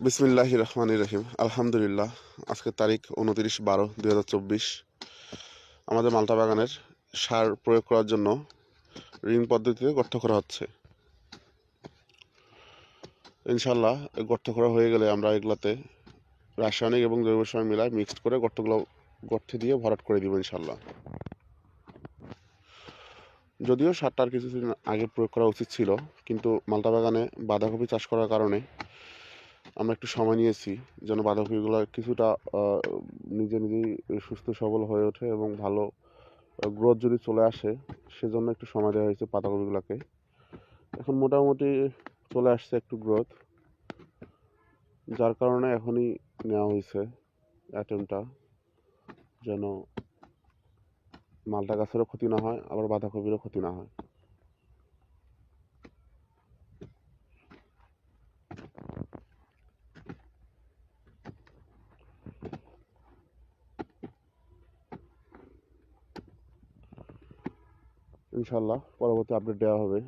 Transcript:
বিসমিল্লাহির রহমানির রহিম। আলহামদুলিল্লাহ। আজকের তারিখ 29/12/2024। আমাদের মালটা বাগানের সার প্রয়োগ করার জন্য রিং পদ্ধতিতে গর্ত করা হচ্ছে। ইনশাল্লাহ গর্ত করা হয়ে গেলে আমরা এগুলাতে রাসায়নিক এবং জৈব সার মিলায় মিক্সড করে গর্তে দিয়ে ভরাট করে দিব ইনশাল্লাহ। যদিও সারটা আর কিছুদিন আগে প্রয়োগ করা উচিত ছিল, কিন্তু মালটা বাগানে বাঁধাকপি চাষ করার কারণে আমরা একটু সময় নিয়েছি যেন বাঁধাকপিগুলো কিছুটা নিজে নিজেই সুস্থ সবল হয়ে ওঠে এবং ভালো গ্রোথ যদি চলে আসে, সেজন্য একটু সময় দেওয়া হয়েছে পাতাকপিগুলোকে। এখন মোটামুটি চলে আসছে একটু গ্রোথ, যার কারণে এখনই নেওয়া হয়েছে অ্যাটেম্পটা, যেন মালটা গাছেরও ক্ষতি না হয়, আবার বাঁধাকপিরও ক্ষতি না হয়। ইনশাল্লাহ পরবর্তী আপডেট দেওয়া হবে।